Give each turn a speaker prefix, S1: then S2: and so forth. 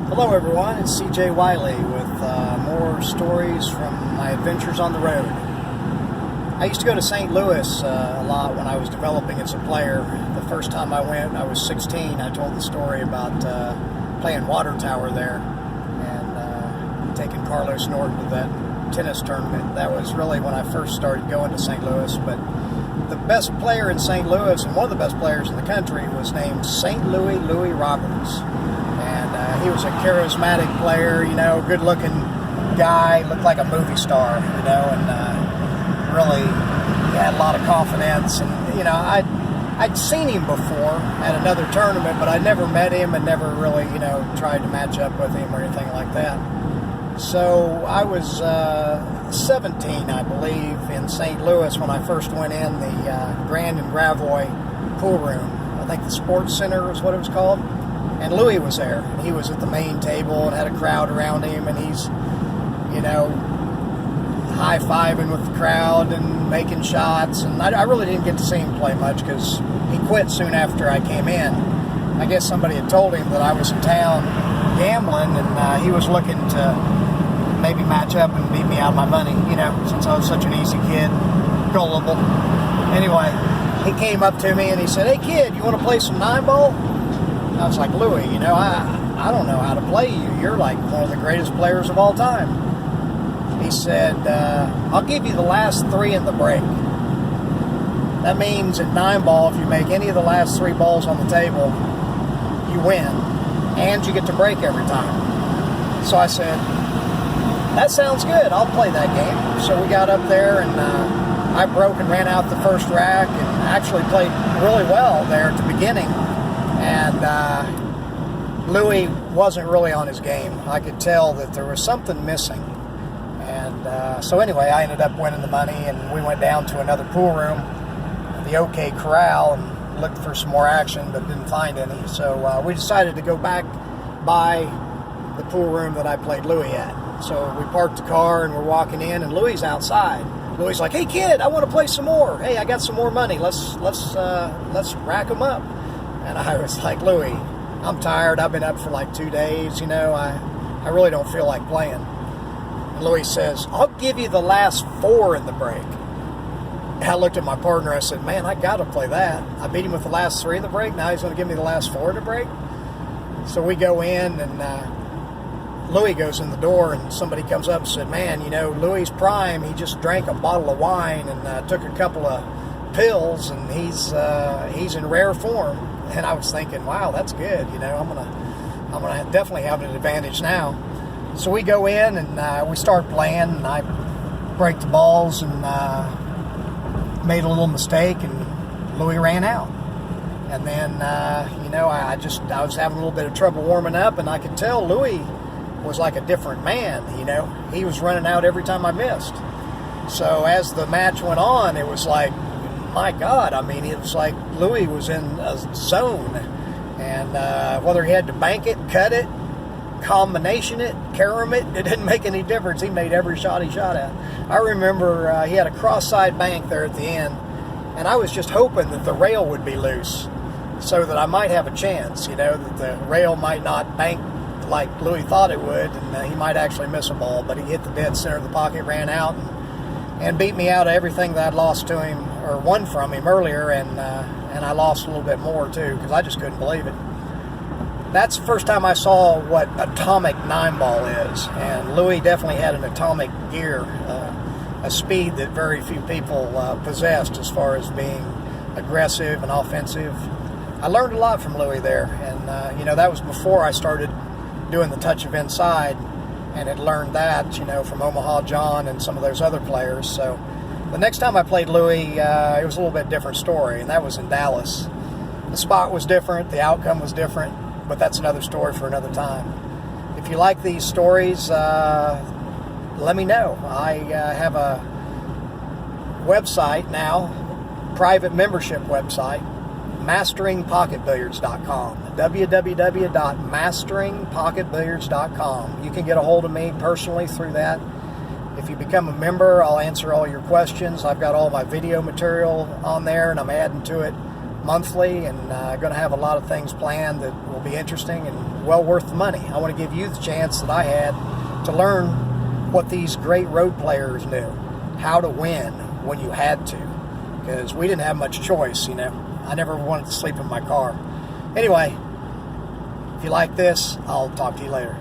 S1: Hello everyone, it's CJ Wiley with more stories from my adventures on the road. I used to go to St. Louis a lot when I was developing as a player. The first time I went, I was 16. I told the story about playing water tower there and taking Carlos Norton to that tennis tournament. That was really when I first started going to St. Louis, but the best player in St. Louis, and one of the best players in the country, was named St. Louie Roberts. And he was a charismatic player, you know, good-looking guy, looked like a movie star, you know, and really had a lot of confidence. And, you know, I'd seen him before at another tournament, but I'd never met him and never really, you know, tried to match up with him or anything like that. So I was 17, I believe, in St. Louis when I first went in the Grand and Gravois pool room. I think the Sports Center was what it was called. And Louie was there. And he was at the main table and had a crowd around him, and he's, you know, high-fiving with the crowd and making shots. And I really didn't get to see him play much because he quit soon after I came in. I guess somebody had told him that I was in town gambling, and he was looking to maybe match up and beat me out of my money, you know, since I was such an easy kid, gullible. Anyway, he came up to me and he said, "Hey kid, you want to play some 9-ball?" I was like, "Louie, you know, I don't know how to play you. You're like one of the greatest players of all time." He said, "I'll give you the last 3 in the break." That means at 9-ball, if you make any of the last 3 balls on the table, you win, and you get to break every time. So I said, "That sounds good. I'll play that game." So we got up there, and I broke and ran out the first rack, and actually played really well there at the beginning. And Louie wasn't really on his game. I could tell that there was something missing. And so anyway, I ended up winning the money, and we went down to another pool room, the OK Corral, and looked for some more action, but didn't find any. So we decided to go back by the pool room that I played Louie at. So we parked the car, and we're walking in, and Louie's outside. Louie's like, "Hey kid, I want to play some more. Hey, I got some more money. Let's rack them up." And I was like, "Louie, I'm tired. I've been up for like 2 days. You know, I really don't feel like playing." And Louie says, "I'll give you the last 4 in the break." And I looked at my partner. I said, "Man, I got to play that. I beat him with the last 3 in the break. Now he's going to give me the last 4 in the break." So we go in, and Louie goes in the door, and somebody comes up and said, "Man, you know, Louie's prime. He just drank a bottle of wine and took a couple of pills, and he's in rare form." And I was thinking, wow, that's good. You know, I'm gonna definitely have an advantage now. So we go in, and we start playing, and I break the balls, and made a little mistake, and Louie ran out. And then, you know, I was having a little bit of trouble warming up, and I could tell Louie was like a different man. You know, he was running out every time I missed. So as the match went on, it was like, my God, I mean, it was like Louie was in a zone. And whether he had to bank it, cut it, combination it, carom it, it didn't make any difference. He made every shot he shot at. I remember he had a cross-side bank there at the end, and I was just hoping that the rail would be loose so that I might have a chance, you know, that the rail might not bank like Louie thought it would, and he might actually miss a ball. But he hit the dead center of the pocket, ran out, and beat me out of everything that I'd lost to him or won from him earlier, and I lost a little bit more too because I just couldn't believe it. That's the first time I saw what atomic 9-ball is, and Louie definitely had an atomic gear, a speed that very few people possessed as far as being aggressive and offensive. I learned a lot from Louie there, and you know, that was before I started doing the touch of inside, and had learned that, you know, from Omaha John and some of those other players. So the next time I played Louie, it was a little bit different story, and that was in Dallas. The spot was different, the outcome was different, but that's another story for another time. If you like these stories, let me know. I have a website now, private membership website, masteringpocketbilliards.com, www.masteringpocketbilliards.com. You can get a hold of me personally through that. If you become a member, I'll answer all your questions. I've got all my video material on there, and I'm adding to it monthly, and going to have a lot of things planned that will be interesting and well worth the money. I want to give you the chance that I had to learn what these great road players knew, how to win when you had to, because we didn't have much choice, you know. I never wanted to sleep in my car. Anyway, if you like this, I'll talk to you later.